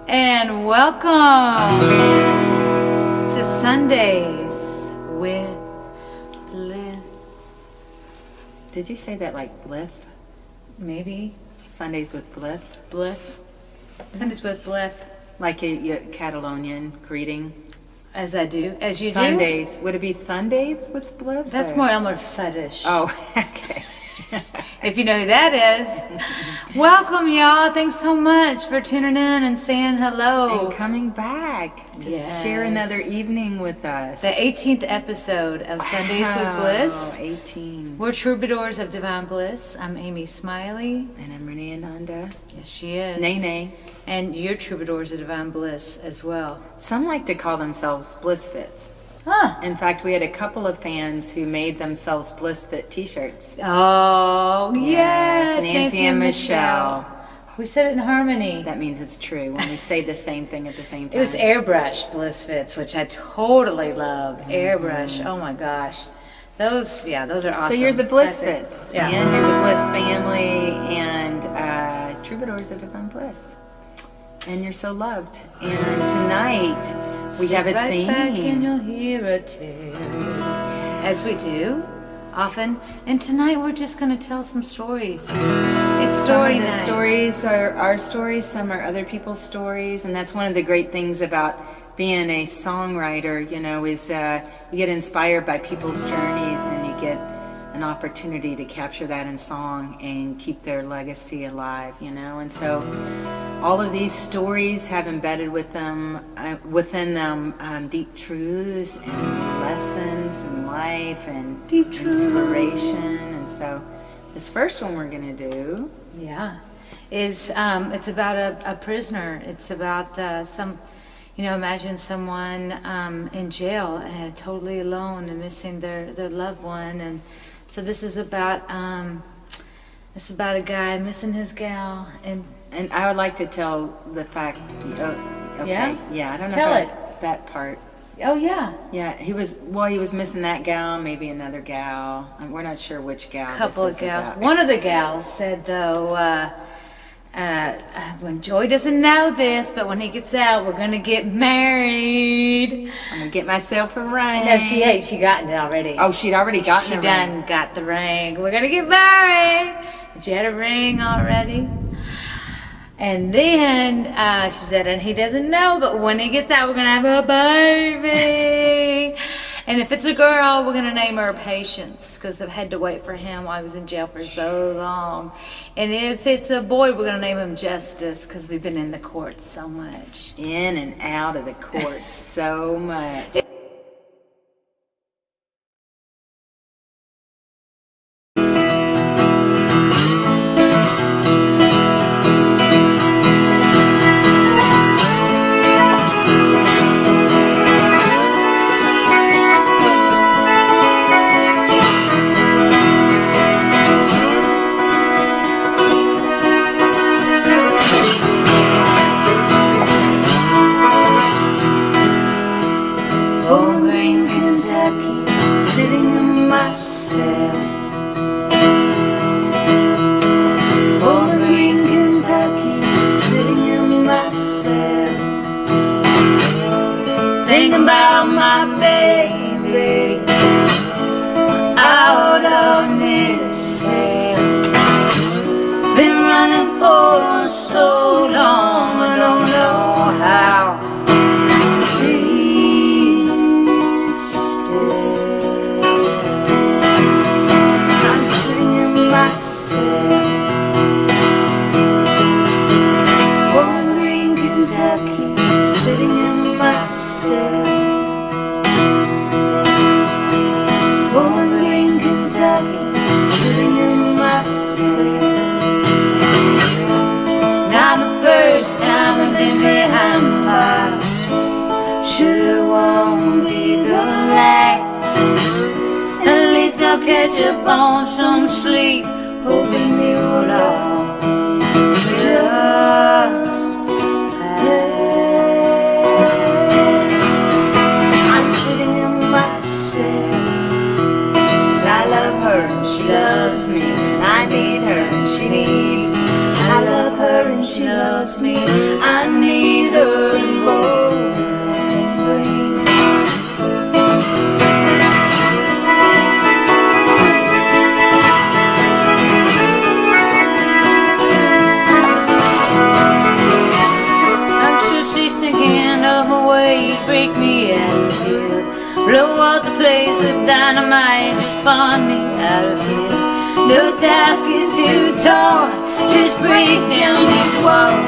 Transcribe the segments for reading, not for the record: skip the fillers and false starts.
and welcome to Sundays with Bliss. Did you say that like Bliss? Maybe. Sundays with Bliss? Bliss. Sundays with Bliss. Like a Catalonian greeting? As I do. As you do? Sundays. Would it be Sundays with Bliss? That's more Elmer Fetish. Oh, okay. If you know who that is. Welcome, y'all. Thanks so much for tuning in and saying hello. And coming back to share another evening with us. The 18th episode of Sundays with Bliss. 18. We're Troubadours of Divine Bliss. I'm Amy Smiley. And I'm Renee Ananda. Yes, she is. Nene. And you're Troubadours of Divine Bliss as well. Some like to call themselves Bliss Fits. Huh. In fact, we had a couple of fans who made themselves Bliss Fit t-shirts. Oh, yes. Nancy and Michelle. We said it in harmony. That means it's true when we say the same thing at the same time. It was airbrush Bliss Fits, which I totally loved. Airbrush. Oh my gosh. Those are awesome. So you're the Bliss Fits. Yeah. And you're the Bliss family and Troubadours of Divine Bliss. And you're so loved. And tonight we have a theme. Back and you'll hear a tale. As we do often. And tonight we're just going to tell some stories. It's story Some of the night. stories are our stories, some are other people's stories, and that's one of the great things about being a songwriter, you know, is you get inspired by people's journeys and you get an opportunity to capture that in song and keep their legacy alive, you know. And so all of these stories have embedded within them deep truths and lessons in life and Deep truths. Inspiration. And so this first one we're going to do is it's about a prisoner. It's about imagine someone in jail and totally alone and missing their loved one. And so this is about a guy missing his gal. And I would like to tell the fact. Okay. Yeah. I don't know Tell that part. Oh yeah. Yeah. He was missing that gal, maybe another gal. We're not sure which gal. Couple this of is gals. about. One of the gals said though, when Joy doesn't know this, but when he gets out, we're gonna get married. I'm gonna get myself a ring. No, she gotten it already. Oh, she'd already gotten She the done ring. got the ring. We're gonna get married. And she had a ring already. And then she said, and he doesn't know, but when he gets out, we're gonna have a baby. And if it's a girl, we're gonna name her Patience, because I've had to wait for him while he was in jail for so long. And if it's a boy, we're gonna name him Justice, because we've been in the courts so much. In and out of the courts so much. Catch up on some sleep, hoping you will all just pass. I'm sitting in my cell, 'cause I love her and she loves me. I need her and she needs me. I love her and she she loves me. I need her in Bowling Green. I'm sure she's thinking of a way to break me out of here. Blow up the place with dynamite, just burn me out of here. No task is too tall, just break down these walls,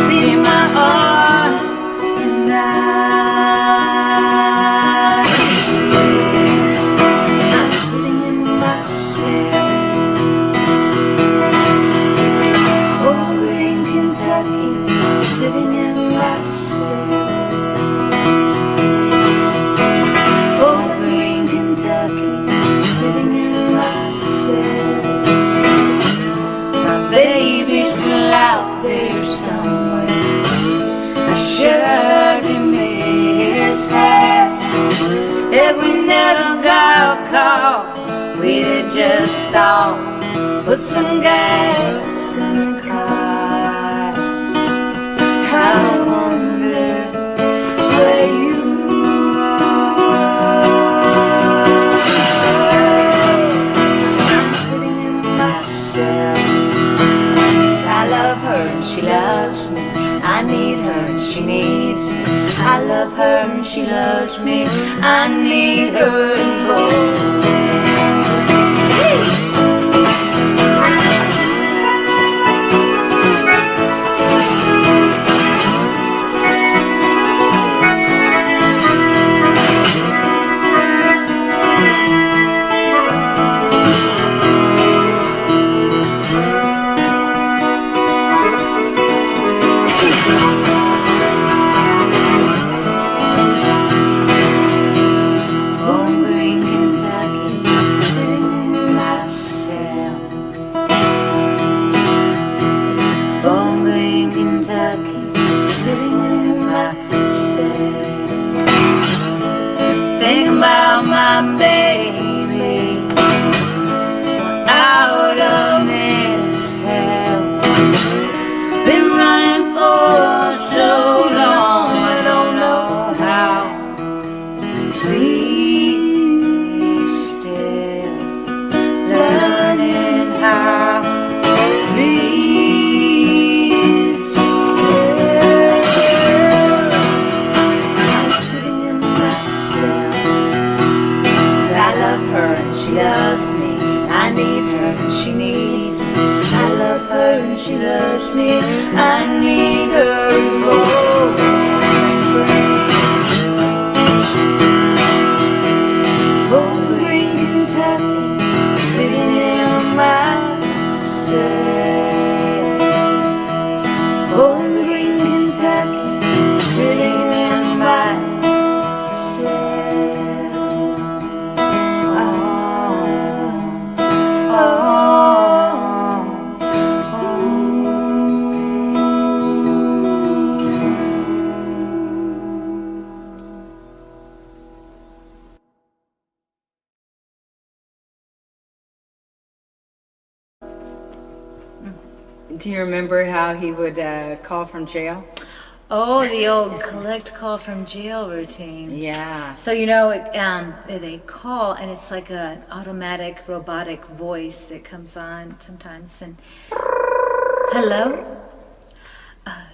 be in my arms tonight. I'm sitting in my cell over in Kentucky, sitting in my cell. Over in Kentucky, sitting in my cell. My baby's still out there somewhere. I sure do miss her. If we never got a call, we'd have just stopped, put some gas in the car. I wonder where you are. I'm sitting in my cell. I love her and she loves me. I need her and she needs me. I love her and she loves me. I need her and Bowling. Think about my baby, out of this hell. Been running for so long, I don't know how. Please still learning how. Please still. I'm sitting in my cell. I love her and she loves me. I need her and she needs me. I love her and she loves me. I need her more. Over in Kentucky, sitting in my cell. Over in Kentucky, sitting in my Do you remember how he would call from jail? Oh, the old collect call from jail routine. Yeah. So you know, they call and it's like an automatic robotic voice that comes on sometimes. And hello,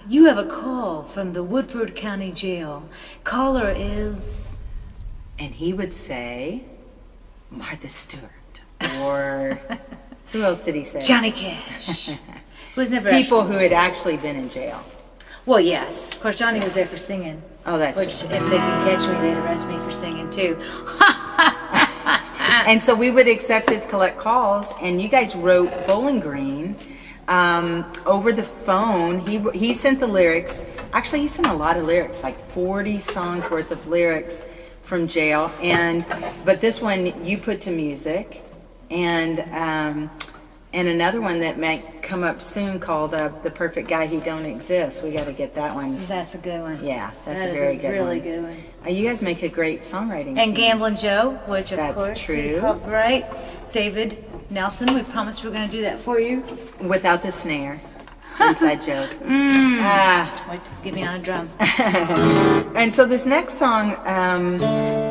you have a call from the Woodford County Jail. Caller is, And he would say, Martha Stewart, or who else did he say? Johnny Cash. Who was never People actually who had actually been in jail. Well, yes. Of course, Johnny was there for singing. Oh, that's Which, true. if they could catch me, they'd arrest me for singing too. And so we would accept his collect calls, and you guys wrote Bowling Green over the phone. He sent the lyrics. Actually, he sent a lot of lyrics, like 40 songs worth of lyrics from jail. But this one you put to music, and another one that might come up soon called "The Perfect Guy He Don't Exist." We got to get that one. That's a good one. Yeah, that's That a is very good really one. good one. You guys make a great songwriting And team. Gamblin' Joe, which of That's course true. he helped write. David Nelson, we promised we were going to do that for you. Without the snare. Inside joke. Wait to get me on a drum. And so this next song,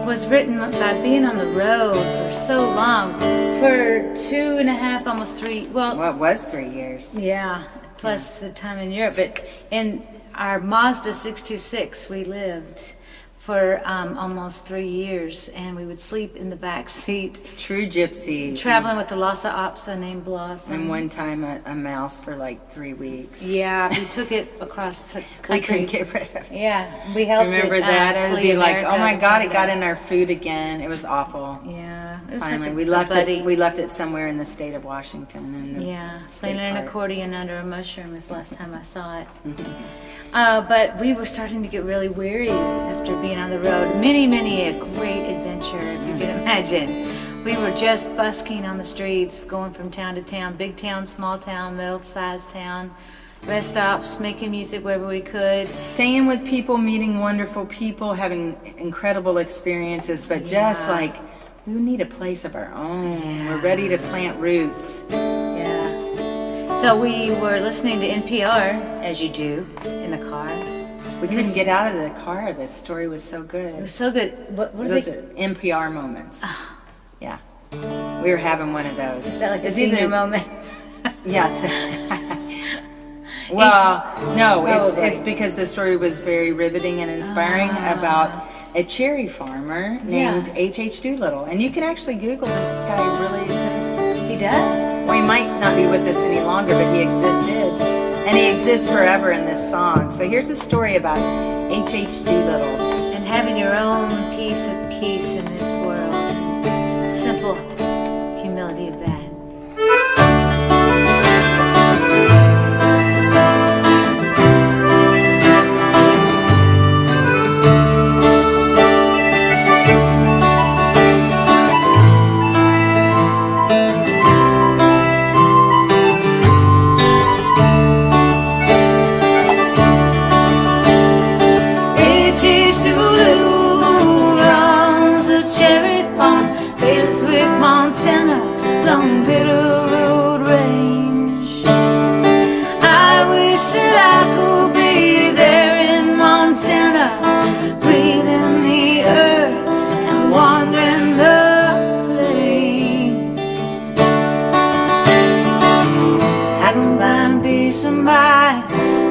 Was written by being on the road for so long, for 2.5, almost 3. Well, well, it was 3 years. yeah, plus the time in Europe. But in our Mazda 626, we lived for almost 3 years, and we would sleep in the back seat. True gypsies. Traveling with the Lhasa Apso named Blossom. And one time a mouse for like 3 weeks. Yeah, we took it across the country. I couldn't get rid of it. Yeah, we helped Remember it. that? It would flee be like, America oh my to God, it got Canada. in our food again. It was awful. Yeah. It was Finally, like we a left buddy. it. We left it somewhere in the state of Washington. In the Yeah, state playing an park. accordion under a mushroom was the last time I saw it. But we were starting to get really weary after being on the road. Many a great adventure, if you can imagine. We were just busking on the streets, going from town to town, big town, small town, middle-sized town, rest stops, making music wherever we could. Staying with people, meeting wonderful people, having incredible experiences, but just Yeah. like we need a place of our own. We're ready to plant roots. Yeah. So we were listening to NPR, as you do, in the car. We couldn't get out of the car. The story was so good. It was so good. What Those is are it? NPR moments. Yeah. We were having one of those. Is that like a It's senior either- moment? Yes. Well, no, Probably. it's because the story was very riveting and inspiring about a cherry farmer named Yeah. H.H. Doolittle. And you can actually Google this guy really exists. He does? Well, he might not be with us any longer, but he existed. And he exists forever in this song. So here's a story about H.H. Doolittle. And having your own piece of peace in this world. Simple humility of that. H.H. Doolittle runs a cherry farm, Bakerswick, Montana, Long Bitter Road Range. I wish that I could be there in Montana, breathing the earth and wandering the plains. I can find peace of mind,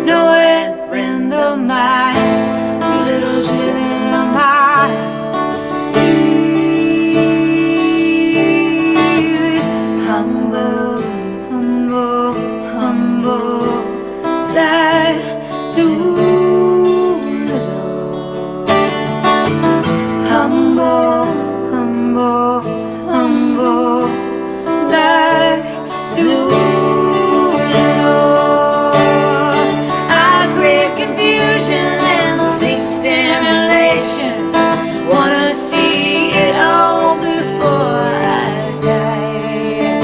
knowing a friend of mine. Little's living on my humble, humble, humble life. Doolittle. Humble, humble, humble life. Doolittle. I crave confusion and seek stimulation. Wanna see it all before I die.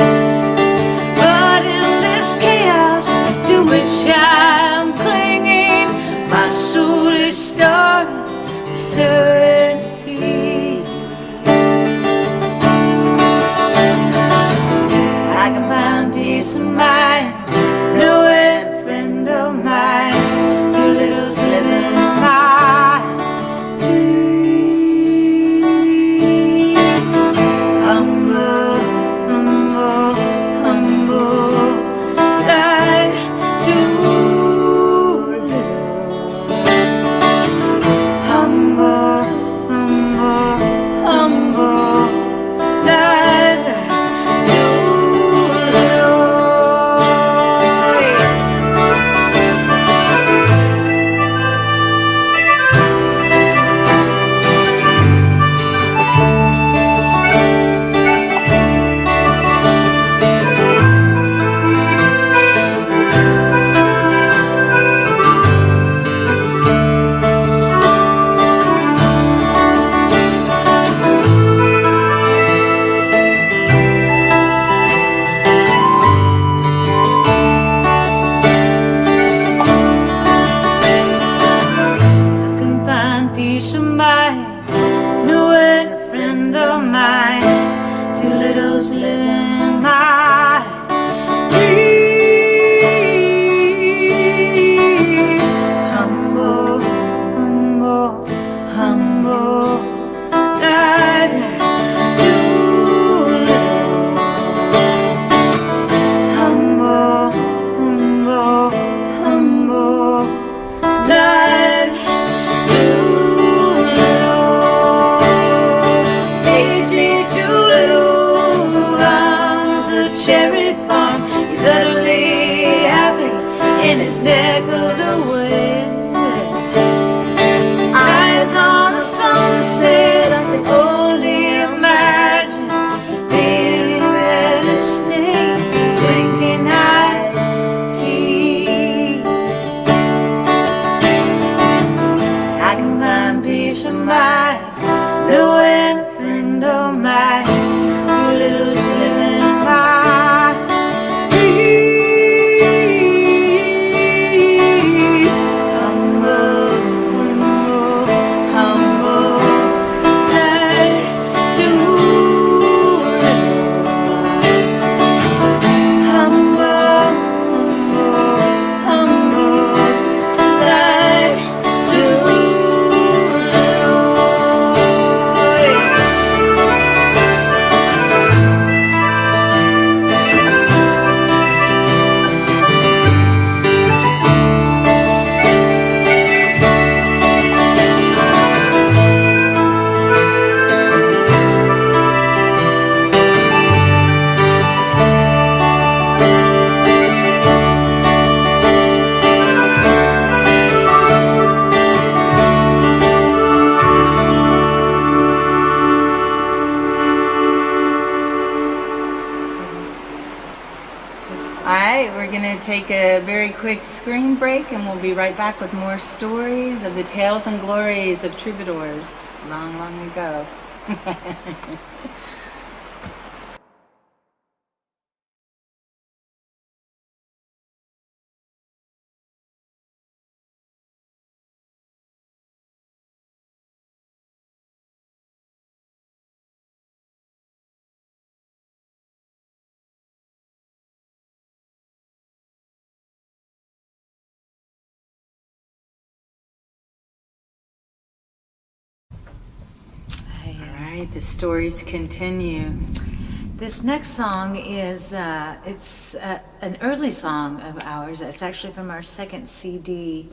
But in this chaos to which I'm clinging, my soul is starving for serenity. I can find peace of mind, knowing a friend of mine. Doolittle's living in my dream. Humble, humble, humble life. Doolittle. Humble, deck of the woods. Eyes on the sunset, I can only imagine being there listening, drinking iced tea. I can find peace of mind knowing a friend of mine who lives living in my dream. Humble, humble, humble, like Doolittle. Humble, humble, humble, like take a very quick screen break, and we'll be right back with more stories of the tales and glories of troubadours long, long ago. The stories continue. This next song is it's an early song of ours. It's actually from our second CD,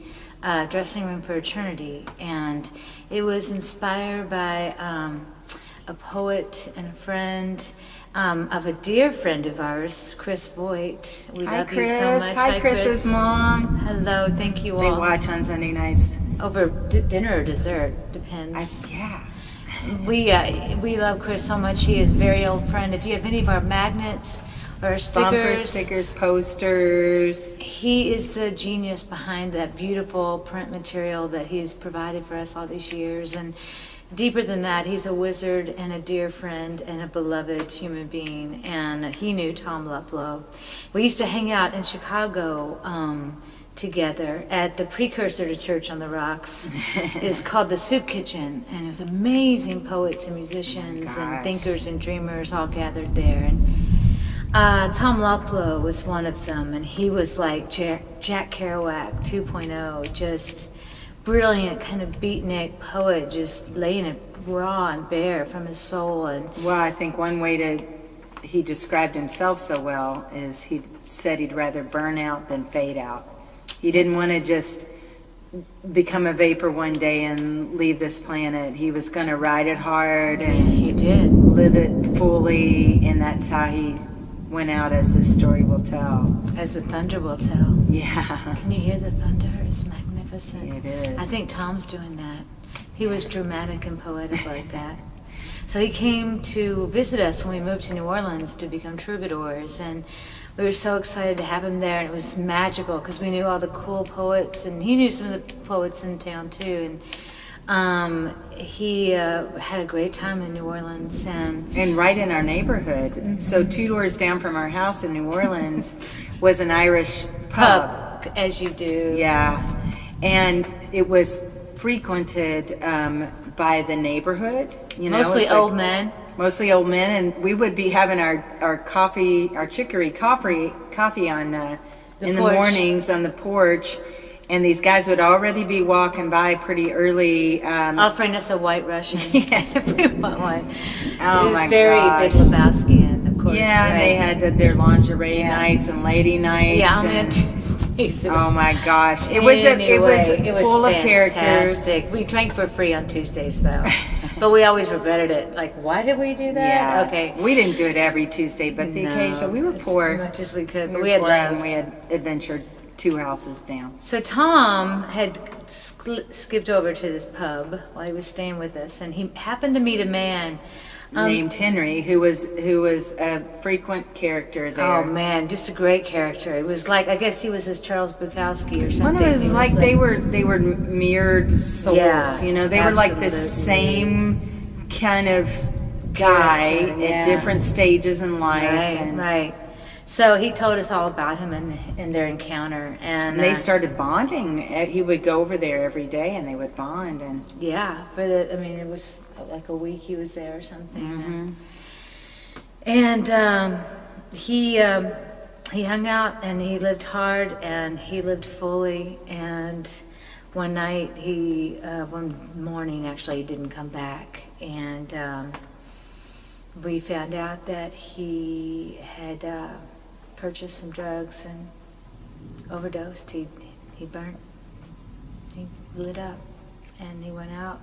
Dressing Room for Eternity, and it was inspired by a poet and a friend of a dear friend of ours, Chris Voigt. We love Chris. You so much. Hi, Chris's mom. Hello, thank you all. They watch on Sunday nights. Over dinner or dessert, depends. Yeah. We love Chris so much. He is a very old friend. If you have any of our magnets or stickers, bumper stickers, posters, he is the genius behind that beautiful print material that he's provided for us all these years. And deeper than that, he's a wizard and a dear friend and a beloved human being. And he knew Tom Luplow. We used to hang out in Chicago together at the precursor to Church on the Rocks. Is called the Soup Kitchen, and it was amazing poets and musicians and thinkers and dreamers all gathered there. And Tom Luplow was one of them, and he was like Jack Kerouac 2.0, just brilliant kind of beatnik poet, just laying it raw and bare from his soul. And well, I think one way he described himself so well is he said he'd rather burn out than fade out. He didn't want to just become a vapor one day and leave this planet. He was going to ride it hard and he did live it fully, and that's how he went out, as this story will tell. As the thunder will tell. Yeah. Can you hear the thunder? It's magnificent. It is. I think Tom's doing that. He was dramatic and poetic like that. So he came to visit us when we moved to New Orleans to become troubadours, and we were so excited to have him there, and it was magical because we knew all the cool poets, and he knew some of the poets in town too. And he had a great time in New Orleans, and right in our neighborhood. Mm-hmm. So 2 doors down from our house in New Orleans was an Irish pub, as you do. Yeah, and it was frequented by the neighborhood. You know, mostly old men. Mostly old men, and we would be having our coffee, our chicory coffee on in the mornings on the porch, and these guys would already be walking by pretty early, offering us a White Russian. Yeah, everyone one. Oh, it was very Big Lebowskian, of course. Yeah, right? They had their lingerie nights and lady nights. Yeah, on Tuesdays. Oh my gosh, it was full of characters. We drank for free on Tuesdays though. But we always regretted it. Like, why did we do that? Yeah. Okay. We didn't do it every Tuesday, but the occasion. We were poor. As much as we could. But we had love. We had adventure 2 houses down. So Tom had skipped over to this pub while he was staying with us, and he happened to meet a man named Henry, who was a frequent character there. Oh man, just a great character. It was like, I guess he was his Charles Bukowski or something. One of those, like they were mirrored souls. Yeah, you know, they were like the same kind of guy at different stages in life. Right. So he told us all about him and their encounter, and they started bonding. He would go over there every day, and they would bond. And it was like a week he was there or something. And he hung out, and he lived hard, and he lived fully. And one night, one morning actually, he didn't come back, and we found out that he had purchased some drugs and overdosed. He burnt. He lit up, and he went out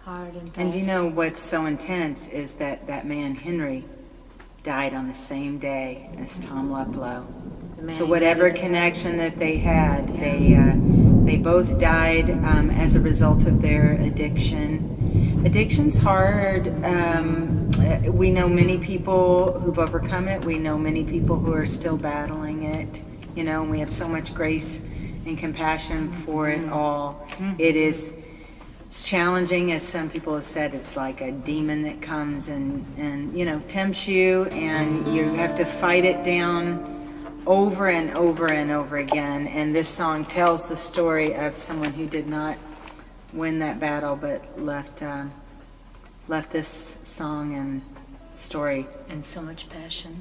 hard and fast. And you know what's so intense is that man Henry died on the same day as Tom Luplow. So whatever connection that they had, they both died as a result of their addiction. Addiction's hard. We know many people who've overcome it. We know many people who are still battling it. You know, and we have so much grace and compassion for it all. It's challenging, as some people have said. It's like a demon that comes and you know, tempts you, and you have to fight it down over and over and over again. And this song tells the story of someone who did not win that battle, but left this song and story and so much passion.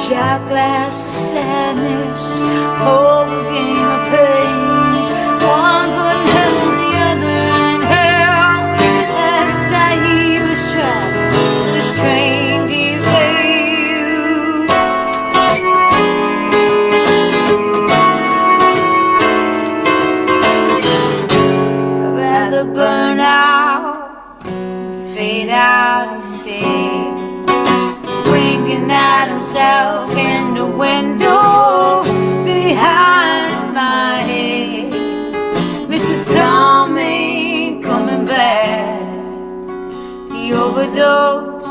Shot glass of sadness, cold game of pain, one foot in heaven, the other in hell. That's how he was trapped, this train derailed. I'd rather burn out, fade out and see, winking at himself in the window behind my head. Mr. Tom ain't coming back. He overdosed,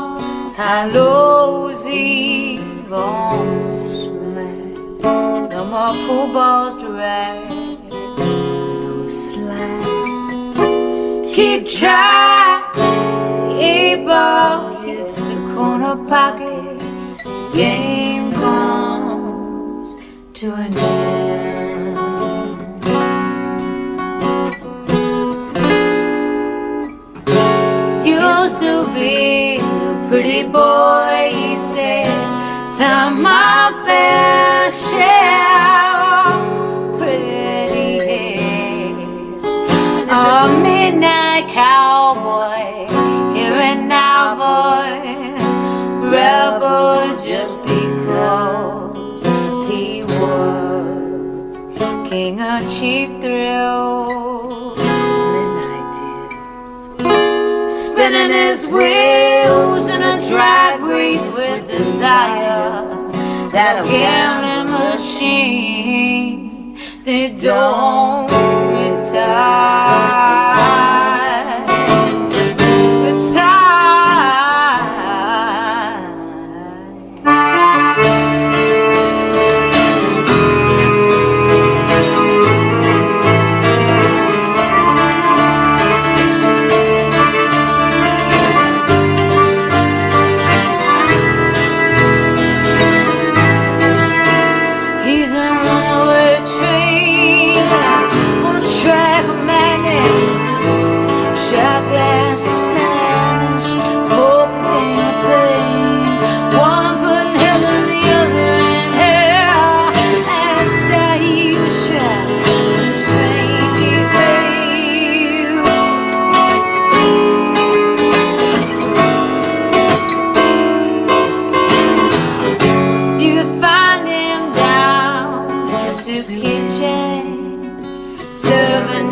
high lows Eve on smack. No more pool balls to ride, no slack. Keep track, the 8-ball hits the corner pocket. Game comes to an end. Used to be a pretty boy, he said. Time my fair share of pretty hairs. A midnight cowboy, here and now, boy. Rebel just because he was king of cheap thrills. Midnight tears, spinning his wheels in a drag race with desire. That gambling machine, they don't retire. He's a runaway train on a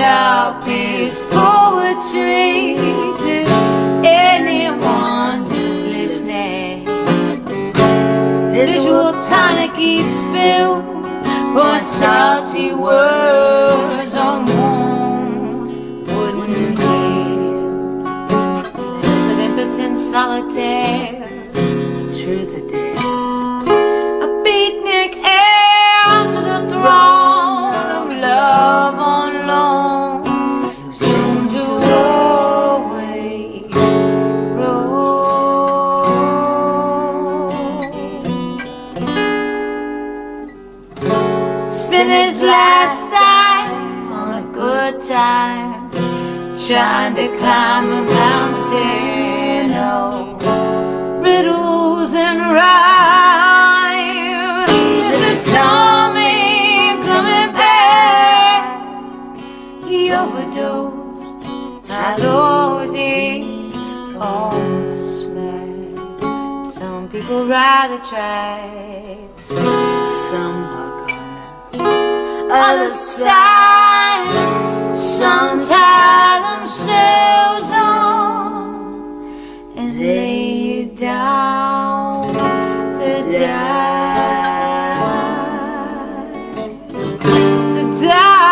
out this poetry to anyone who's listening. Visual tonic each spill, or salty words on wounds wouldn't heal. There's an impotent solitaire, truth or dare. A beatnik heir to the throne of love on loan, soon to always roll. Spend his last time on a good time, trying to climb a mountain. Oh, riddles and rhymes. Mr. Tommy coming back. He overdosed. I Lord, he called smack. Some people ride the tracks, some walk on the other side. Some tie themselves on and lay down to die, to die.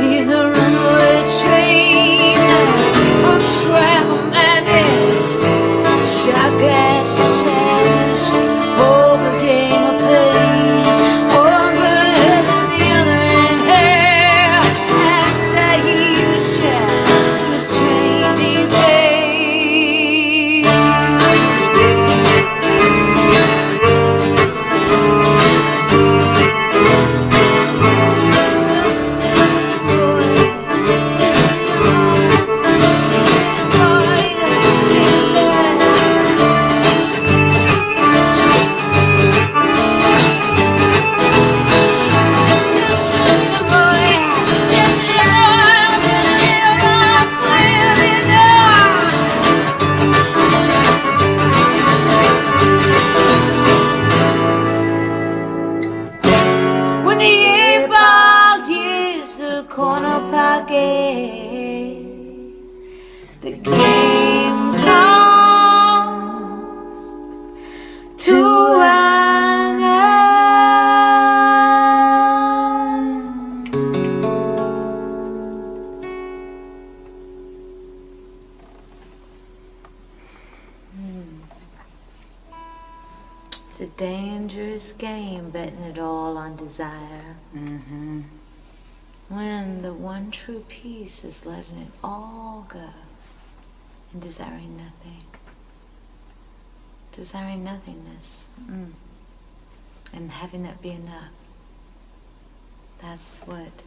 He's a runaway train, a travel madness, shock ass sadness, overcame a pain, one foot ahead of the other in hair, and said he was trapped, he was trained in pain. When the earmark is the corner pocket, the game comes to an end. It's a dangerous game, betting it all on desire. Mm-hmm. When the one true peace is letting it all go and desiring nothing. Desiring nothingness. And having that be enough. That's what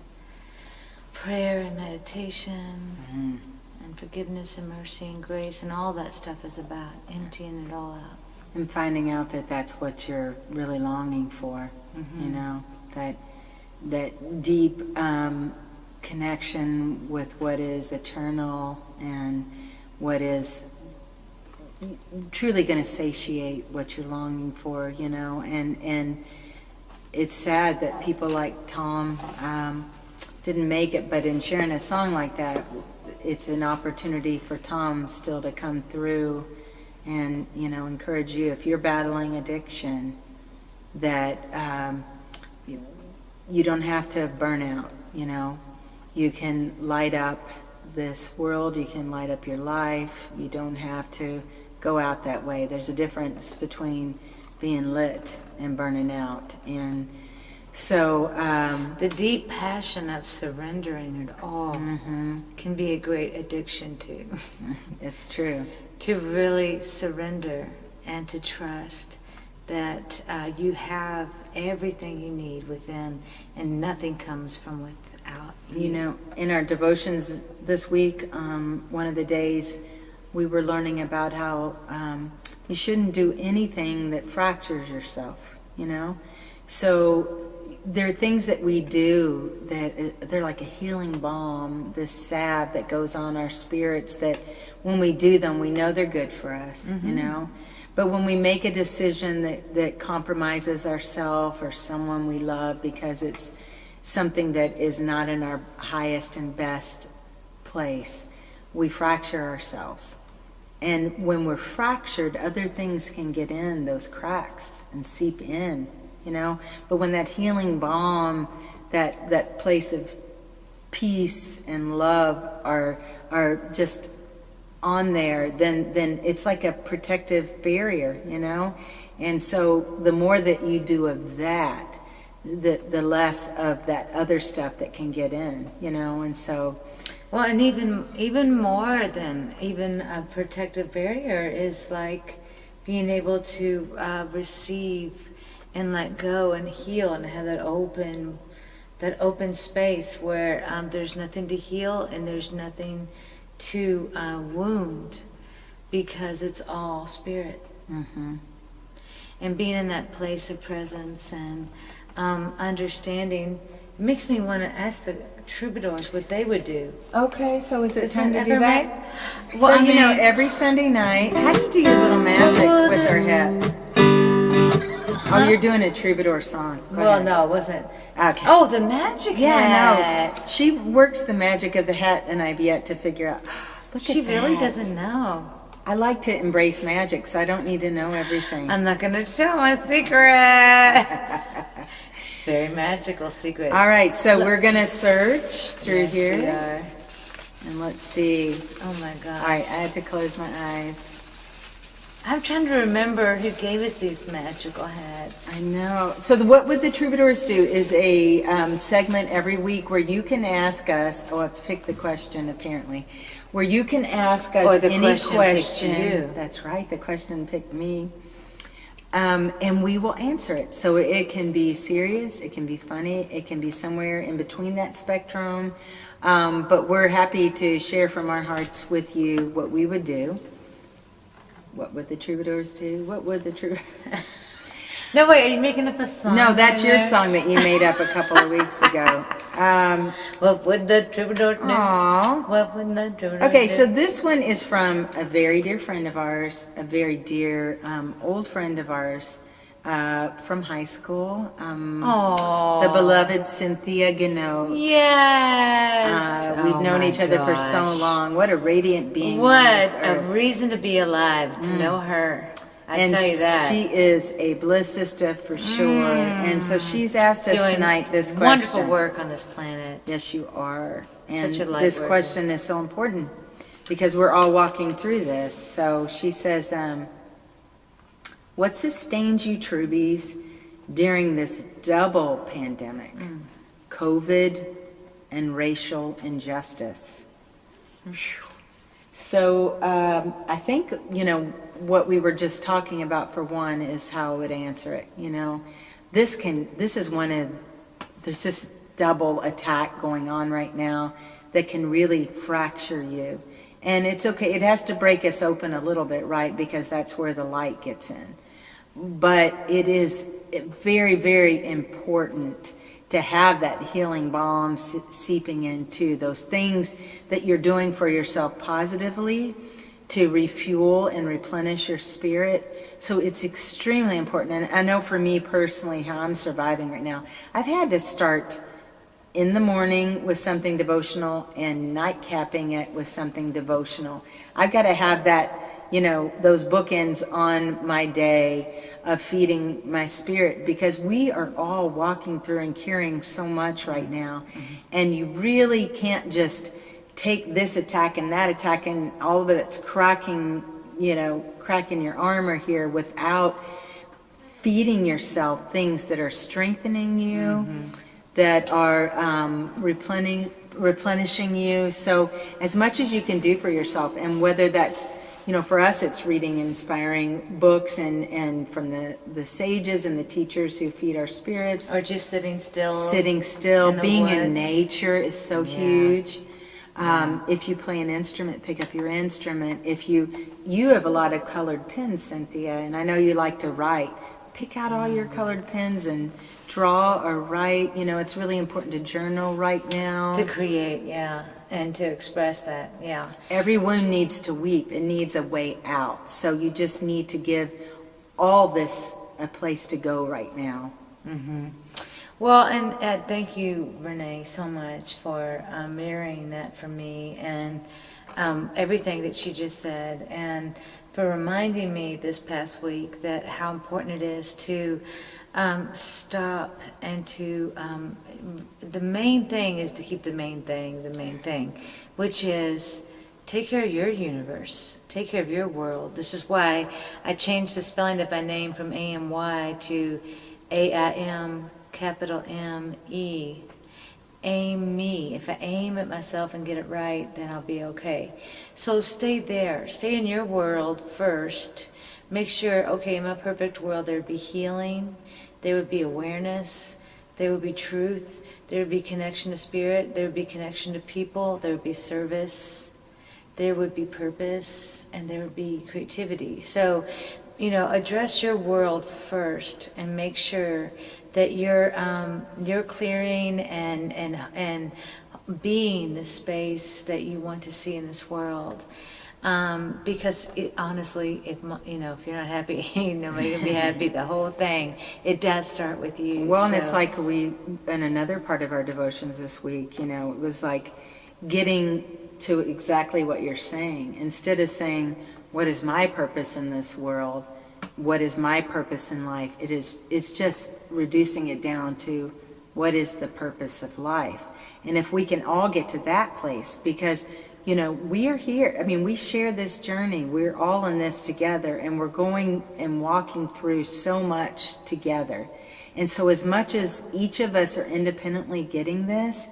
prayer and meditation and forgiveness and mercy and grace and all that stuff is about. Emptying it all out. And finding out that that's what you're really longing for, you know, that deep connection with what is eternal and what is truly going to satiate what you're longing for, you know. And it's sad that people like Tom didn't make it, but in sharing a song like that, it's an opportunity for Tom still to come through and, you know, encourage you if you're battling addiction, that you don't have to burn out, you know. You can light up this world, you can light up your life, you don't have to go out that way. There's a difference between being lit and burning out. And so the deep passion of surrendering it all can be a great addiction too. It's true. To really surrender and to trust that you have everything you need within, and nothing comes from without you. You know, in our devotions this week, one of the days, we were learning about how you shouldn't do anything that fractures yourself. you know? So there are things that we do that they're like a healing balm, this salve that goes on our spirits, that when we do them, we know they're good for us, you know? But when we make a decision that compromises ourselves or someone we love because it's something that is not in our highest and best place, we fracture ourselves. And when we're fractured, other things can get in those cracks and seep in, you know? But when that healing balm, that place of peace and love are just on there, then it's like a protective barrier, you know? And so the more that you do of that, the less of that other stuff that can get in, you know? And so... Well, and even more than even a protective barrier is like being able to receive and let go and heal and have that open space where there's nothing to heal and there's nothing to wound, because it's all spirit. And being in that place of presence and understanding makes me want to ask the Troubadours what they would do. Okay, so is it time to that do ever that? Well, So, I you know, mean- every Sunday night, how do you do your little magic with her hat? Oh, you're doing a Troubadour song. Go Well, ahead. no, it wasn't. Okay. Oh, the magic hat. No. She works the magic of the hat, and I've yet to figure out. Look She at really that. doesn't know. I like to embrace magic, so I don't need to know everything. I'm not going to tell my secret. It's a very magical secret. All right, so we're going to search through Yes, here. we are. And let's see. Oh my God. All right, I had to close my eyes. I'm trying to remember who gave us these magical hats. I know. So what would the Troubadours do is a segment every week where you can ask us, oh, I've picked the question apparently, where you can ask us Or the any question picked you. That's right, the question picked me. And we will answer it. So it can be serious, it can be funny, it can be somewhere in between that spectrum. But we're happy to share from our hearts with you what we would do. What would the Troubadours do? What would the Troubadours... No, wait, are you making up a song? No, that's your there? song that you made up a couple of weeks ago. What would the Troubadour do? Aw. What would the Troubadour Okay, do? so this one is from a very dear friend of ours, a very dear old friend of ours from high school. Aww. The beloved Cynthia Gannot. Yes. We've Oh known my each other for so gosh. long. What a radiant being. on What this a earth. reason to be alive, to know her. I And tell you that. she is a Bliss sister for sure. And so she's asked us Doing tonight this question. wonderful work on this planet. Yes, you are. And Such a light this worker. question is so important because we're all walking through this. So she says, what sustained you, Troubies, during this double pandemic, COVID and racial injustice? So I think, you know, what we were just talking about for one is how I would answer it. You know, this is one of, there's this double attack going on right now that can really fracture you. And it's okay, it has to break us open a little bit, right? Because that's where the light gets in. But it is very, very important to have that healing balm seeping into those things that you're doing for yourself positively to refuel and replenish your spirit. So it's extremely important. And I know for me personally how I'm surviving right now. I've had to start in the morning with something devotional and night capping it with something devotional. I've got to have that, you know, those bookends on my day of feeding my spirit, because we are all walking through and carrying so much right now. And you really can't just take this attack and that attack and all of it's cracking, you know, cracking your armor here without feeding yourself things that are strengthening you, that are replenishing you. So as much as you can do for yourself, and whether that's, you know, for us it's reading inspiring books and from the sages and the teachers who feed our spirits, Or just sitting still. in the being in woods. nature is so huge. If you play an instrument, pick up your instrument. If you have a lot of colored pens, Cynthia, and I know you like to write. pick out all your colored pens and draw or write. You know, it's really important to journal right now. To create, yeah, and to express that, yeah. Every wound needs to weep. It needs a way out. So you just need to give all this a place to go right now. Mm-hmm. Well, and thank you, Renee, so much for mirroring that for me, and everything that she just said, and for reminding me this past week that how important it is to stop and to the main thing is to keep the main thing, which is take care of your universe, take care of your world. This is why I changed the spelling of my name from A-M-Y to A-I-M capital M-E. Aim me. If I aim at myself and get it right, then I'll be okay. So stay there. Stay in your world first. Make sure, okay, in my perfect world, there would be healing, there would be awareness, there would be truth, there would be connection to spirit, there would be connection to people, there would be service, there would be purpose, and there would be creativity. So, you know, address your world first and make sure that you're clearing and being the space that you want to see in this world. Because honestly, if you're not happy, nobody can be happy. The whole thing, it does start with you. Well, and it's like in another part of our devotions this week, it was like getting to exactly what you're saying. Instead of saying, what is my purpose in this world? What is my purpose in life? It's just reducing it down to what is the purpose of life. And if we can all get to that place, because we are here. I mean, we share this journey. We're all in this together, and we're going and walking through so much together. And so as much as each of us are independently getting this,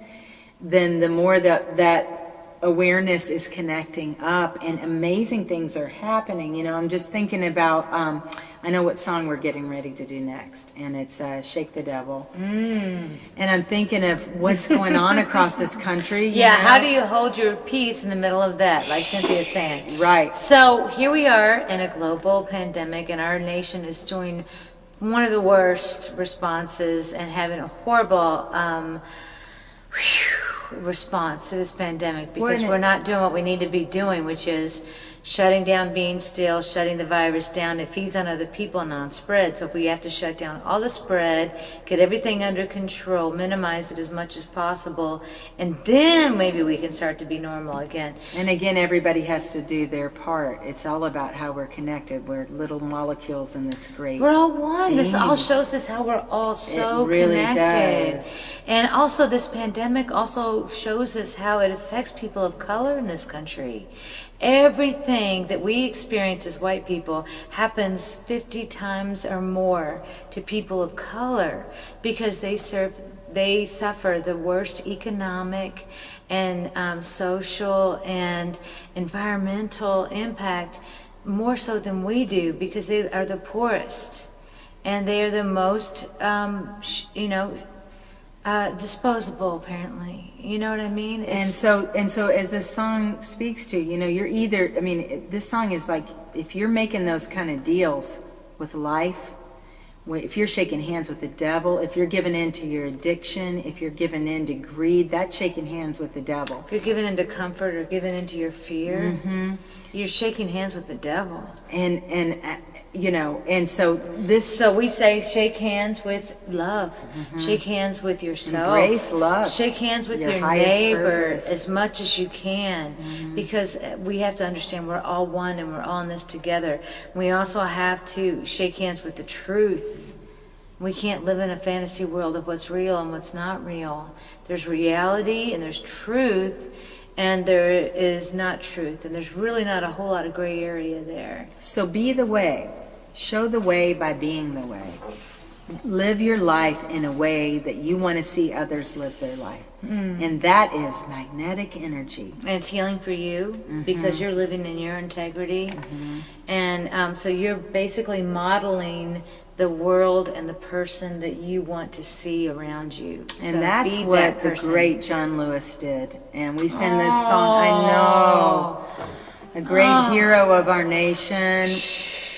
then the more that awareness is connecting up and amazing things are happening. I'm just thinking about, I know what song we're getting ready to do next, and it's Shake the Devil. And I'm thinking of what's going on across this country. Yeah, how do you hold your peace in the middle of that, like Cynthia's saying? Right. So here we are in a global pandemic, and our nation is doing one of the worst responses and having a horrible response to this pandemic, because we're not doing what we need to be doing, which is shutting down, being still, shutting the virus down. It feeds on other people and on spread. So if we have to shut down all the spread, get everything under control, minimize it as much as possible, and then maybe we can start to be normal again. And again, everybody has to do their part. It's all about how we're connected. We're little molecules in this great We're all one. thing. This all shows us how we're all so it really connected. Does. And also this pandemic also shows us how it affects people of color in this country. Everything that we experience as white people happens 50 times or more to people of color, because they suffer the worst economic and social and environmental impact, more so than we do, because they are the poorest and they are the most disposable, apparently. You know what I mean? And so as this song speaks to, you're either, this song is like, if you're making those kind of deals with life, if you're shaking hands with the devil, if you're giving in to your addiction, if you're giving in to greed, that's shaking hands with the devil. If you're giving into comfort or giving into your fear, you're shaking hands with the devil. So we say shake hands with love, shake hands with yourself, embrace love, shake hands with your neighbor as much as you can, because we have to understand we're all one and we're all in this together. We also have to shake hands with the truth. We can't live in a fantasy world of what's real and what's not real. There's reality and there's truth, and there is not truth, and there's really not a whole lot of gray area there. So be the way. Show the way by being the way. Live your life in a way that you want to see others live their life. And that is magnetic energy. And it's healing for you, because you're living in your integrity. And so you're basically modeling the world and the person that you want to see around you. And so that's what the great John Lewis did. And we sing this song, I know, a great hero of our nation.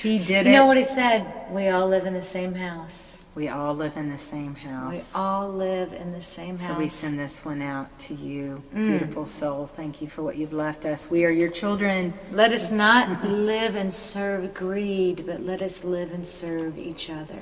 He did it. You know what he said? we all live in the same house. We all live in the same We house. all live in the same house. So we send this one out to you, beautiful soul. Thank you for what you've left us. We are your children. Let us not live and serve greed, but let us live and serve each other.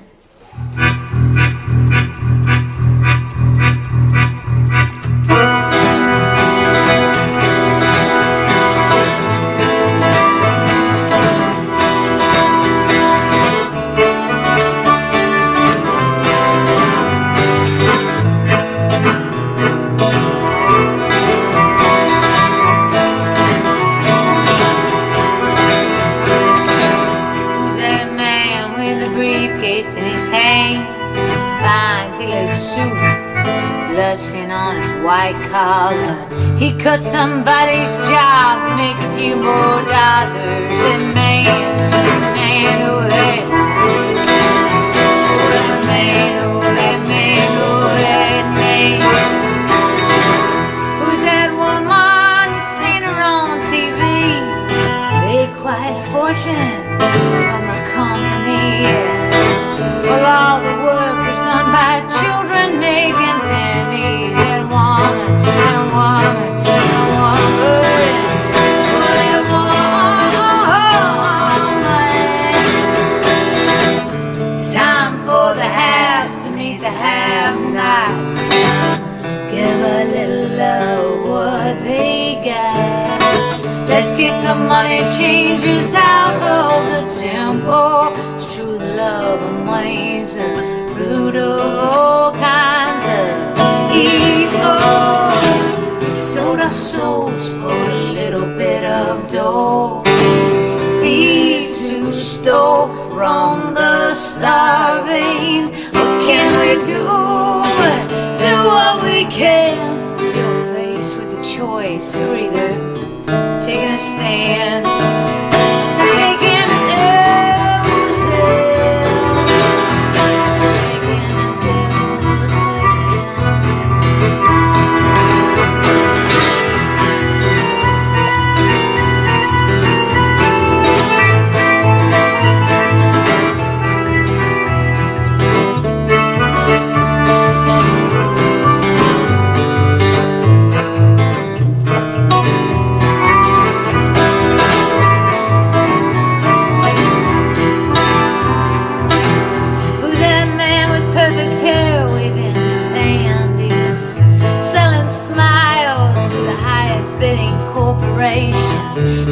Bloodstained on his white collar, he cut somebody's job to make a few more dollars. And man, oh that man, oh that man, oh that man. Who's that woman you seen her on TV? Made quite a fortune from the company. Well, all the work was done by children making pennies. And woman, and woman, and woman, and woman. It's time for the haves to meet the have-nots. Give a little of what they got. Let's kick the money changers out of the temple. It's true, the love of money's a root of all kinds of evil. We sold our souls for a little bit of dough. These who stole from the starving. What can we do? Do what we can. You're faced with a choice. You're either taking a stand, taking a devil's hand, taking a devil's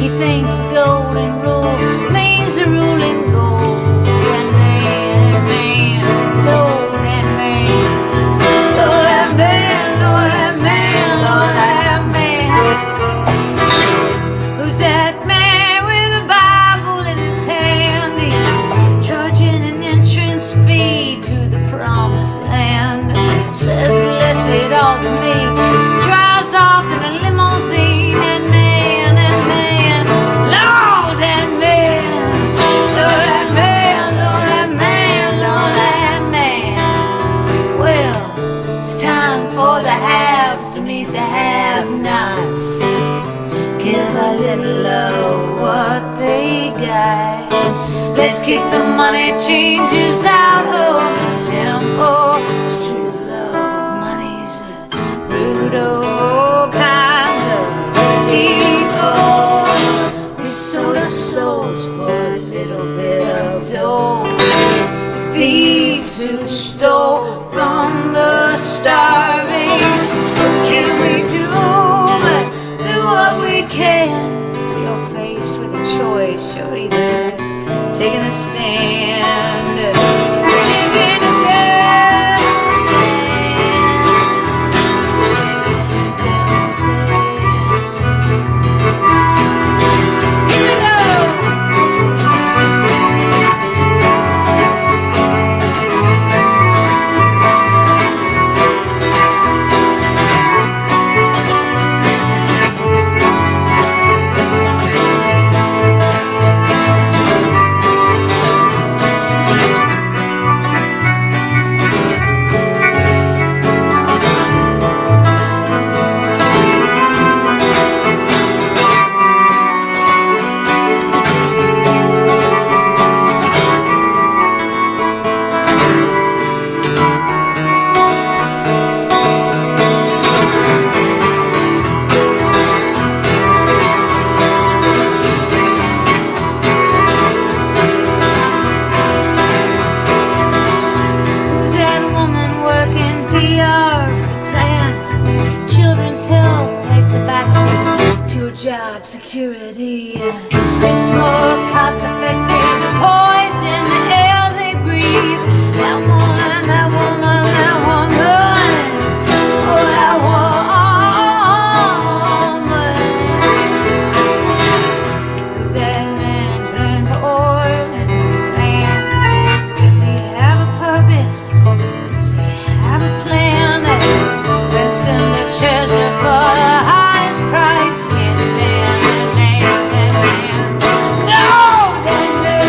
he thinks the golden rule means the ruling gold. And man, Lord and man, Lord and man, Lord and man, Lord and man. Who's that man with a Bible in his hand? He's charging an entrance fee to the promised land. Says bless it all to me, drives off in a limousine. The have-nots. Give a little of what they got. Let's kick the money changers out of the temple. It's true, love, money's a root of all kinds of evil. We sold our souls for a little bit of dough. These who stole from the starving. Can we do what we can? You're faced with a choice. You're either taking a stand, shaking the devil's hand, shaking the devil's hand. Here we go. job security. They smoke cost-effective poison the air they breathe. That woman, that woman, that woman. Oh, that woman. Who's that man playing for oil in the sand? Does he have a purpose? Does he have a plan? Ransom the treasure for the highest price. Yeah, man, man, man, man. No, that man,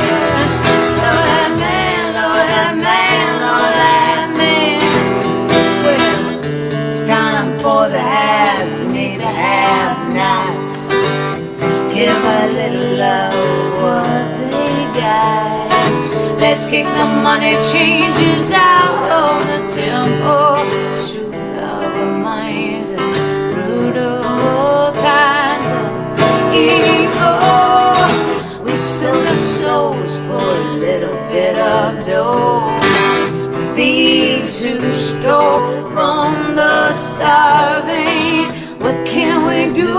no, that man, no, that man, no, that man. Well, it's time for the haves to meet the have-nots. Give a little love what they got. Let's kick the money changes out of the temple. Shoot our minds and brutal kinds of evil. We sold our souls for a little bit of dough. Thieves who stole from the starving. What can we do?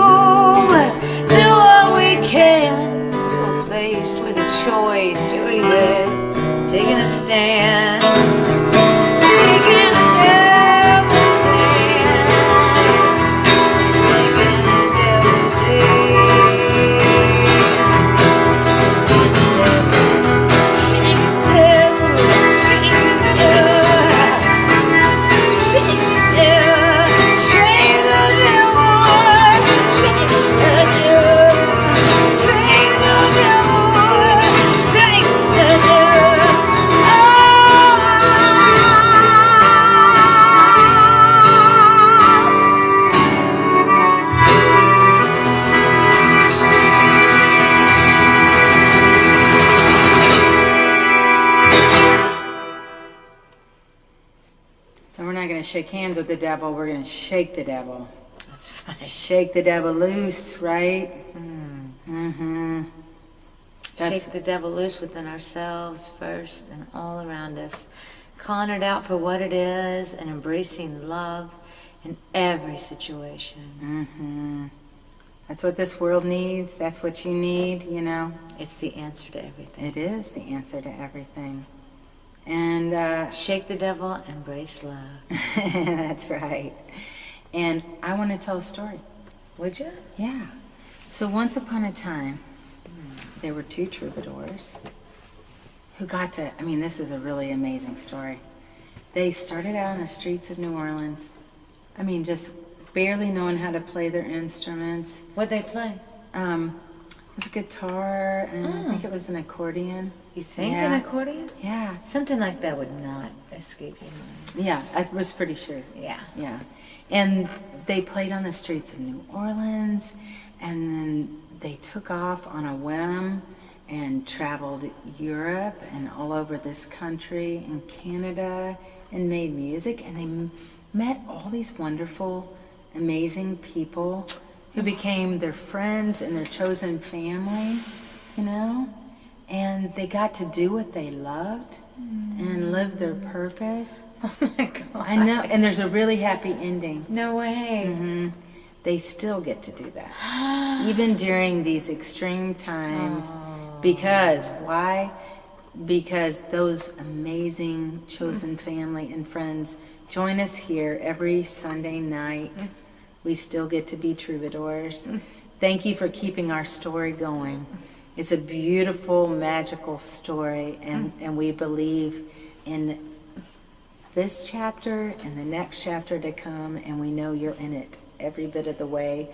Do what we can. We're faced with a choice. Sure, yeah. Taking a stand. Taking a devil's hand. Taking a devil's hand. Shake the devil. Shake the devil. Shake the devil. Shake the devil. Shake the devil. Shake the devil. Shake the devil. So we're not going to shake hands with the devil. We're going to shake the devil. That's right. Shake the devil loose, right? Mm-hmm. Shake the devil loose within ourselves first and all around us. Calling it out for what it is and embracing love in every situation. Mm-hmm. That's what this world needs. That's what you need, you know. It's the answer to everything. It is the answer to everything. And Shake the devil, embrace love. that's right. And I want to tell a story. Would you? Yeah. So once upon a time, there were two troubadours who got to, I mean, this is a really amazing story. They started out in the streets of New Orleans. I mean, just barely knowing how to play their instruments. What'd they play? It was a guitar, and I think it was an accordion. You think Yeah. an accordion? Yeah. Something like that would not escape your mind. Yeah, I was pretty sure. Yeah. Yeah. And they played on the streets of New Orleans, and then they took off on a whim and traveled Europe and all over this country and Canada and made music, and they met all these wonderful, amazing people who became their friends and their chosen family, you know? And they got to do what they loved and live their purpose. Oh my God. I know, and there's a really happy ending. No way. Mm-hmm. They still get to do that, even during these extreme times. Because, why? Because those amazing chosen family and friends join us here every Sunday night. We still get to be troubadours. Thank you for keeping our story going. It's a beautiful, magical story, and we believe in this chapter and the next chapter to come, and we know you're in it every bit of the way.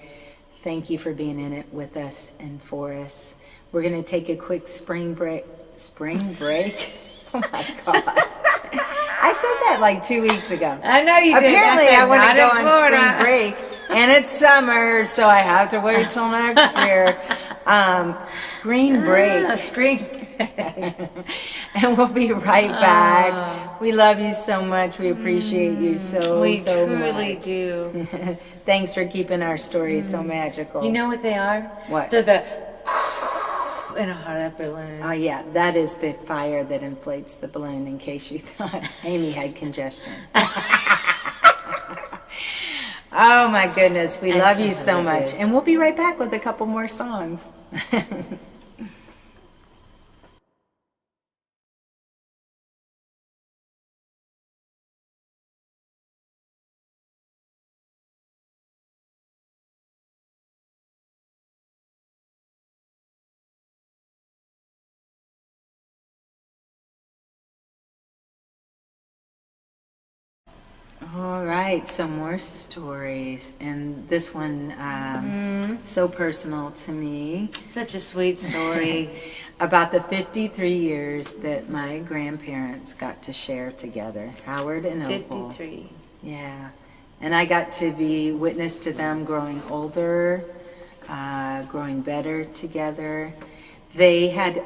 Thank you for being in it with us and for us. We're going to take a quick spring break. Spring break? Oh my God. I said that like 2 weeks ago. I know you did. Apparently I want to go on Florida. spring break, and it's summer, so I have to wait till next year. Screen break. Screen. And we'll be right back. We love you so much. We appreciate you so We so truly much. do. Thanks for keeping our stories so magical. You know what they are? What? They're the in a hot air balloon. Oh yeah, that is the fire that inflates the balloon, in case you thought Amy had congestion. Oh my goodness, we love you so sometimes I much. do. And we'll be right back with a couple more songs. All right, some more stories, and this one so personal to me. Such a sweet story. About the 53 years that my grandparents got to share together, Howard and Opal. 53. Yeah, and I got to be witness to them growing older, growing better together. They had,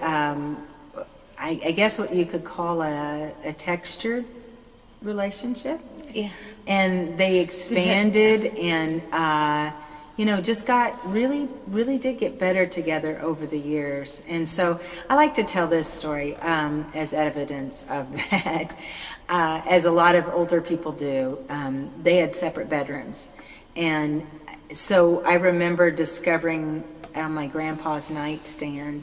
I guess, what you could call a textured relationship. Yeah. And they expanded and, just got really did get better together over the years. And so I like to tell this story as evidence of that, as a lot of older people do. They had separate bedrooms. And so I remember discovering on my grandpa's nightstand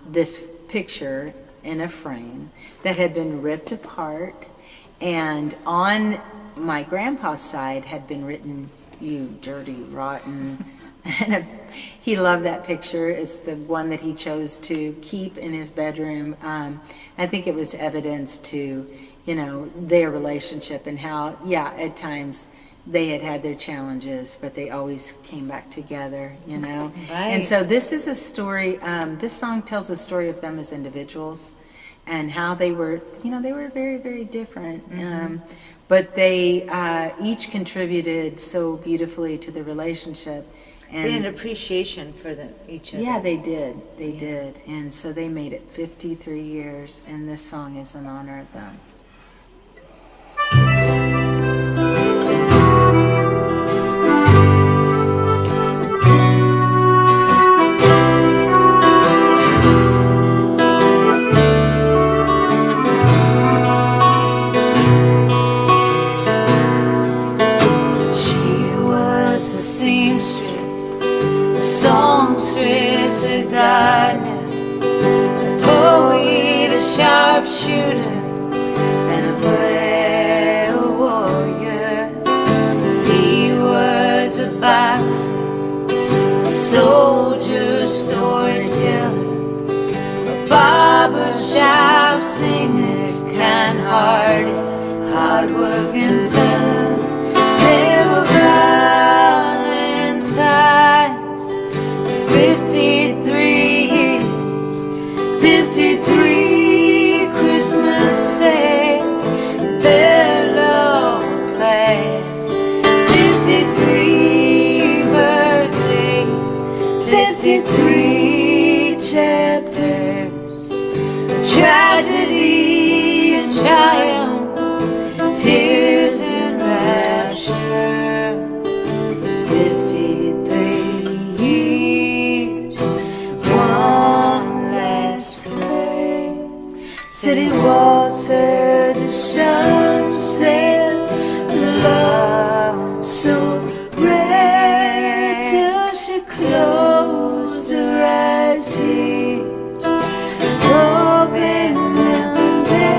this picture in a frame that had been ripped apart. And on my grandpa's side had been written, "You dirty, rotten." And he loved that picture. It's the one that he chose to keep in his bedroom. I think it was evidence to, their relationship and how, at times they had their challenges, but they always came back together, Right. And so this is a story, this song tells a story of them as individuals. And how they were, they were very, very different. But they each contributed so beautifully to the relationship. And They had an appreciation for each other. yeah, they did. They did. And so they made it 53 years, and this song is in honor of them. Songstress, a gardener, a poet, a sharpshooter, and a brave warrior. He was a boxer, a soldier, storyteller, a barber, shop singer, kind-hearted, hard-working fella. They were violent times. 53 years, 53 Christmases, their love past. 53 birthdays, 53 chapters, tragedy and triumph, tears and rapture. 53 years, one last way. City water, the sunset, love so rare till she closed her eyes here, open them there.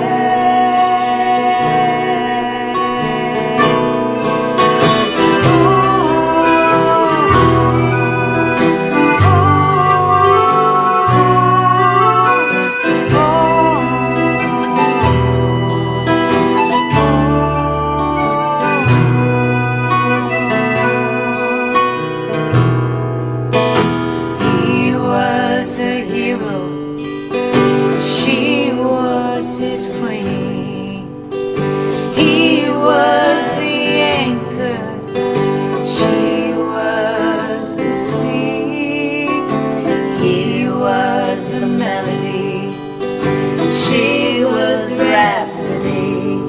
He was a hero, she was his queen. He was the anchor, she was the sea. He was the melody, she was rhapsody.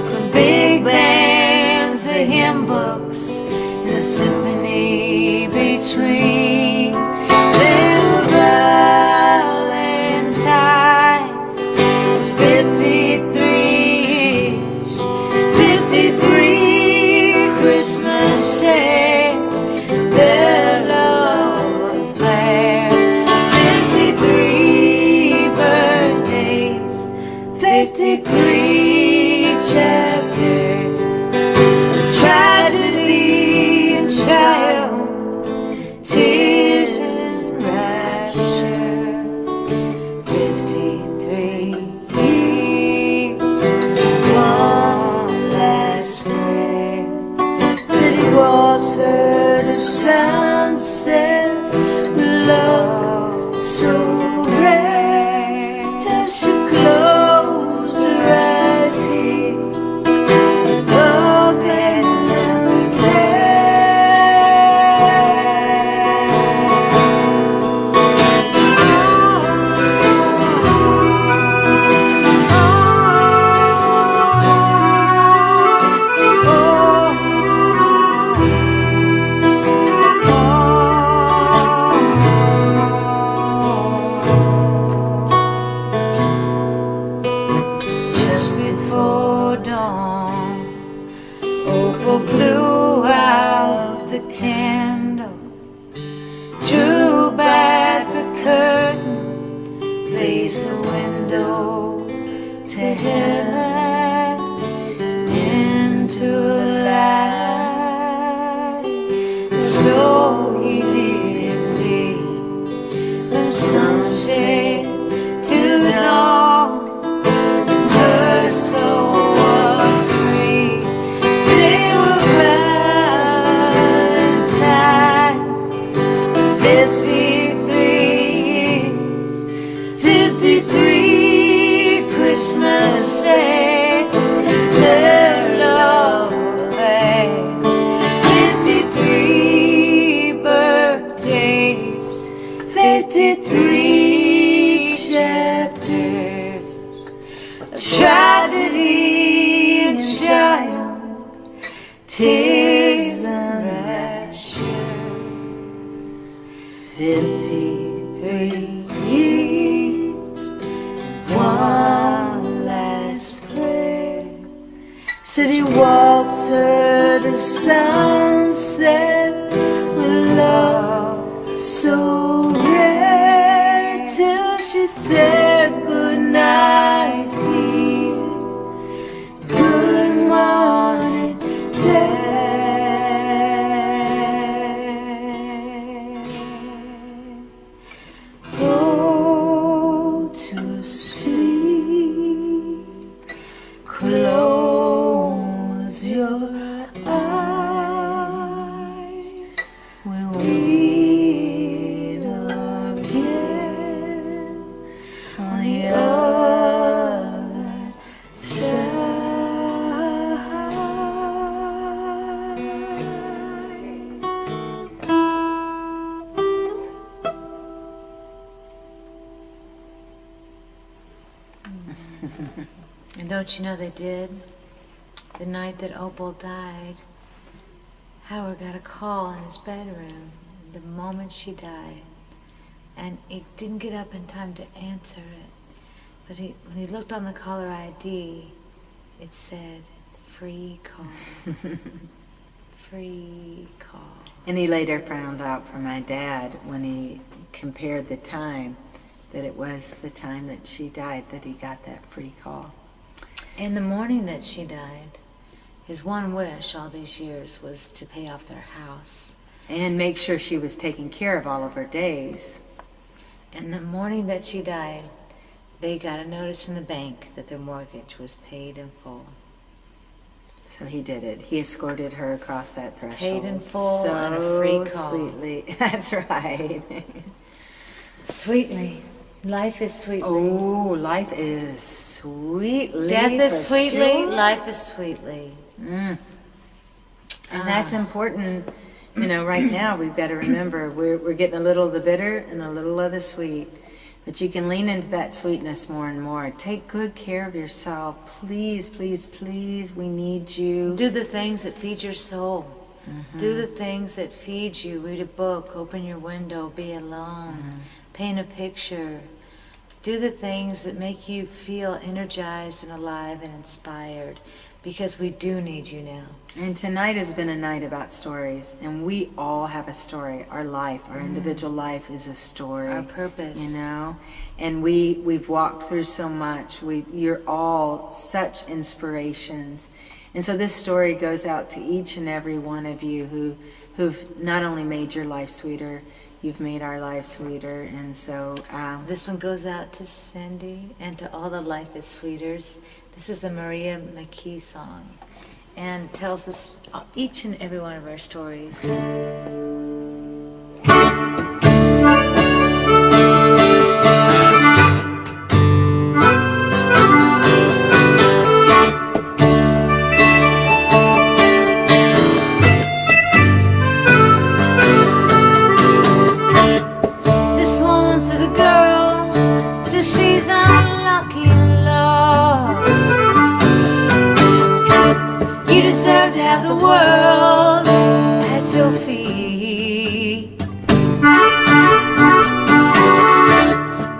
From big bands, the hymn books, and the symphony between. There were valentines, 53 years, 53 Christmas. water to sunset with love so great till she closed her eyes here, open them just before dawn. Opal blew out the candle, drew back the curtain, raised the window to heaven, into the light. So he did leave the sunset to dawn. Her soul was free. They were Valentine's. 53 years, 53 Christmases, their love affair. 53 birthdays, 53 chapters, a tragedy and triumph, tears and rapture. 53 years, one last prayer. City water to sunset with love so rare till she said goodnight here, good morning there. Go to sleep, close your eyes, we'll meet again on the other And don't you know they did? The night that Opal died, Howard got a call in his bedroom the moment she died. And he didn't get up in time to answer it. But when he looked on the caller ID, it said, free call. Free call. And he later found out from my dad when he compared the time that it was the time that she died that he got that free call. In the morning that she died, his one wish all these years was to pay off their house. And make sure she was taking care of all of her days. And the morning that she died, they got a notice from the bank that their mortgage was paid in full. So he did it. He escorted her across that threshold. Paid in full and a free call. Sweetly. That's right. Sweetly. Life is sweetly. Oh, life is sweetly. Death is sweetly. Sure. Life is sweetly. And that's important. You know, right now we've got to remember we're getting a little of the bitter and a little of the sweet. But you can lean into that sweetness more and more. Take good care of yourself. Please, please, please, we need you. Do the things that feed your soul. Do the things that feed you. Read a book, open your window, be alone, paint a picture. Do the things that make you feel energized and alive and inspired, because we do need you now. And tonight has been a night about stories, and we all have a story. Our life, our individual life is a story. Our purpose. You know? And we've walked through so much. You're all such inspirations. And so this story goes out to each and every one of you who've not only made your life sweeter, you've made our life sweeter. And so this one goes out to Cindy and to all the Life is Sweeters. This is the McKee song. and tells us each and every one of our stories. This one's for the girl, says she's unlucky in love. You deserve to have the world at your feet.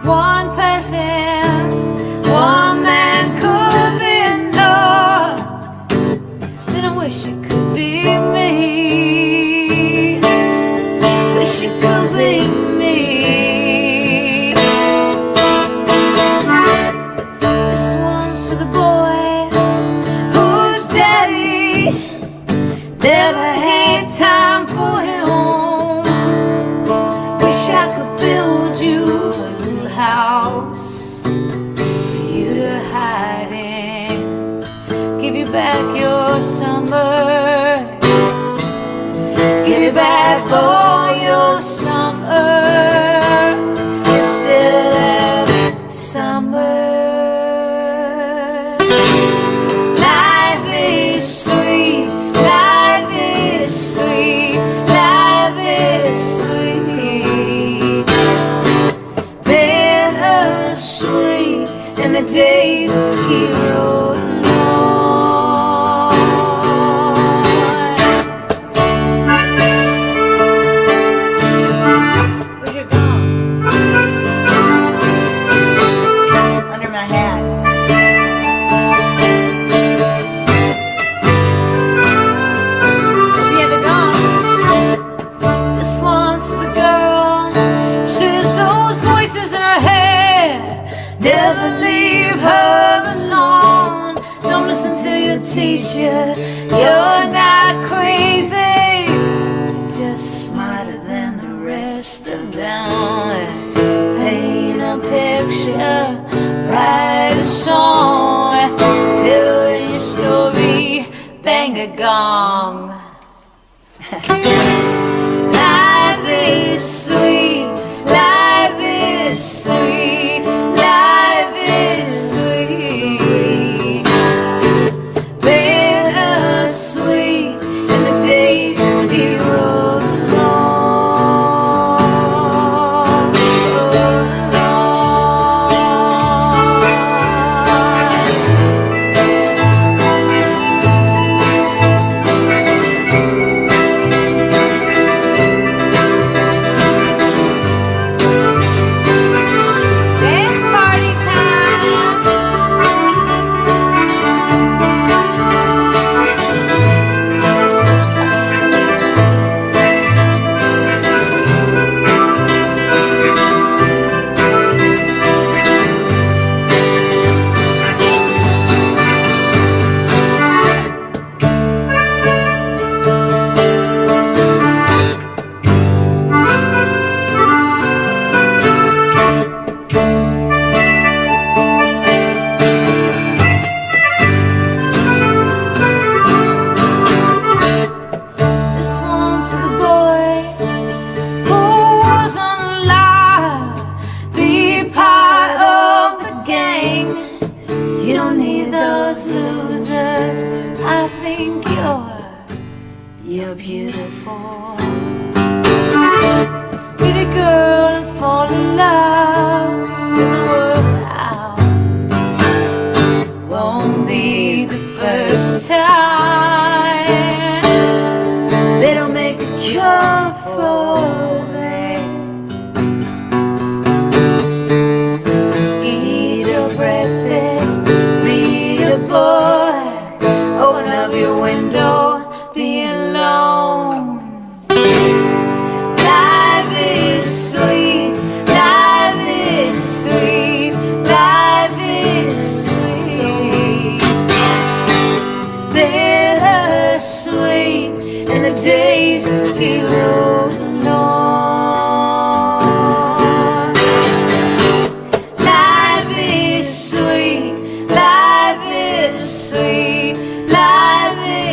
One person, one man could be enough. Then I wish it could be me. Wish it could be me. This one's for the boy whose daddy never had time for him. Wish I could build you a little house for you to hide in. Give you back your summer. Give you back all your summers. You still have summer. Life is sweet. Life is sweet. Life is sweet. Bittersweet. And the days he wrote along. Where's your gum? Under my hat. Hope you have a gum. This one's for the girl. Says those voices in her head never leave her alone. Don't listen to your teacher. You're not crazy. You're just smarter than the rest of them. So paint a picture, write a song, tell your story, bang a gong. Life is sweet, life is sweet, life is sweet. Bittersweet, and the days he wrote along. Dance party time. This one's for the boy who wasn't alive. Be part of the gang. You don't need those losers. I think you're beautiful. Meet a girl and fall in love. Doesn't work out. Won't be the first time. They don't make a cure for it. Eat your breakfast, read a book, open up your window, be alone. Life is sweet, life is sweet, life is sweet. Bittersweet, and the days he wrote along. Life is sweet, life is sweet, life is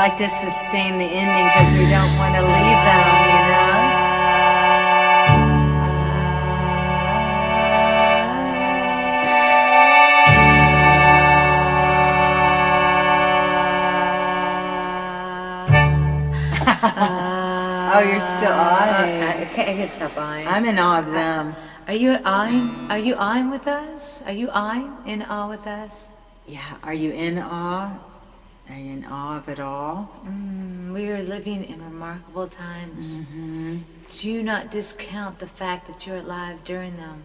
like to sustain the ending because we don't want to leave them, you know? Oh, you're still awing. I can't stop awing. I'm in awe of them. Are you awing? Are you awing with us? Are you awing in awe with us? Yeah, are you in awe? Are you in awe of it all? We are living in remarkable times. Do not discount the fact that you're alive during them,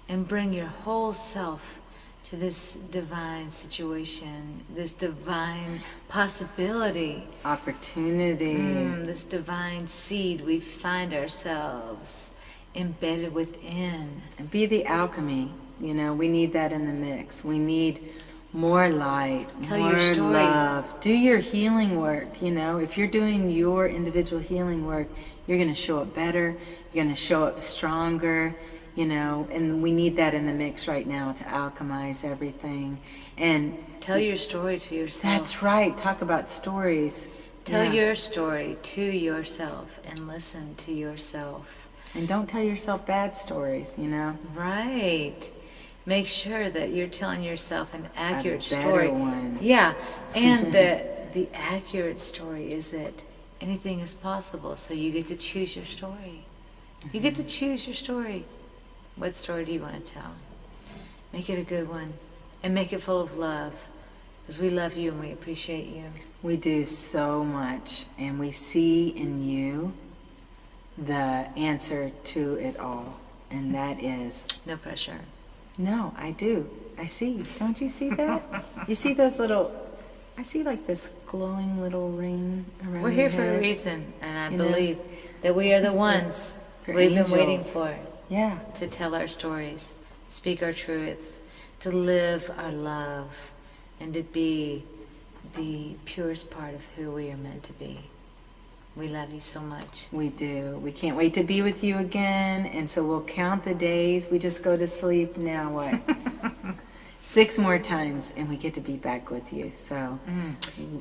and bring your whole self to this divine situation, this divine possibility, opportunity, this divine seed we find ourselves embedded within. And be the alchemy. You know, we need that in the mix. We need more light, more love. Do your healing work. You know, if you're doing your individual healing work, you're going to show up better. You're going to show up stronger. You know, and we need that in the mix right now to alchemize everything. And tell your story to yourself. That's right. Talk about stories. Tell your story to yourself and listen to yourself. And don't tell yourself bad stories, you know. Right. Make sure that you're telling yourself an accurate better story. One. Yeah. And the accurate story is that anything is possible. So you get to choose your story. You get to choose your story. What story do you want to tell? Make it a good one. And make it full of love. Because we love you and we appreciate you. We do so much. And we see in you the answer to it all. And that is... No pressure. No, I do. I see. Don't you see that? You see those little... I see like this glowing little ring around We're here your for a heads. reason. And I believe that we are the ones we've been waiting for. Yeah. To tell our stories, speak our truths, to live our love, and to be the purest part of who we are meant to be. We love you so much. We do. We can't wait to be with you again, and so we'll count the days. We just go to sleep now, what? 6 more times, and we get to be back with you. So,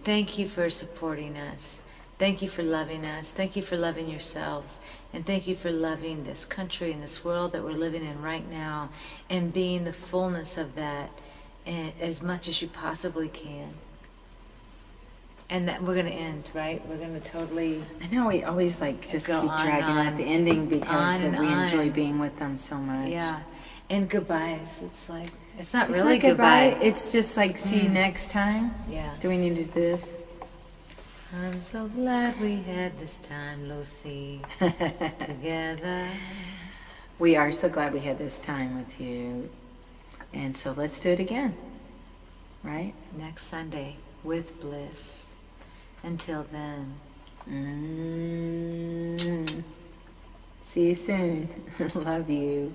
Thank you for supporting us. Thank you for loving us. Thank you for loving yourselves. And thank you for loving this country and this world that we're living in right now, and being the fullness of that as much as you possibly can. And that we're going to end, right? We're going to totally... I know we always like just keep on dragging on. at the ending because On and we on. enjoy being with them so much. Yeah. And goodbyes. It's like, it's not It's really like goodbye. It's just like, see you next time. Yeah. Do we need to do this? I'm so glad we had this time, Lucy, together. We are so glad we had this time with you. And so let's do it again. Right? Next Sunday with Bliss. Until then. See you soon. Love you.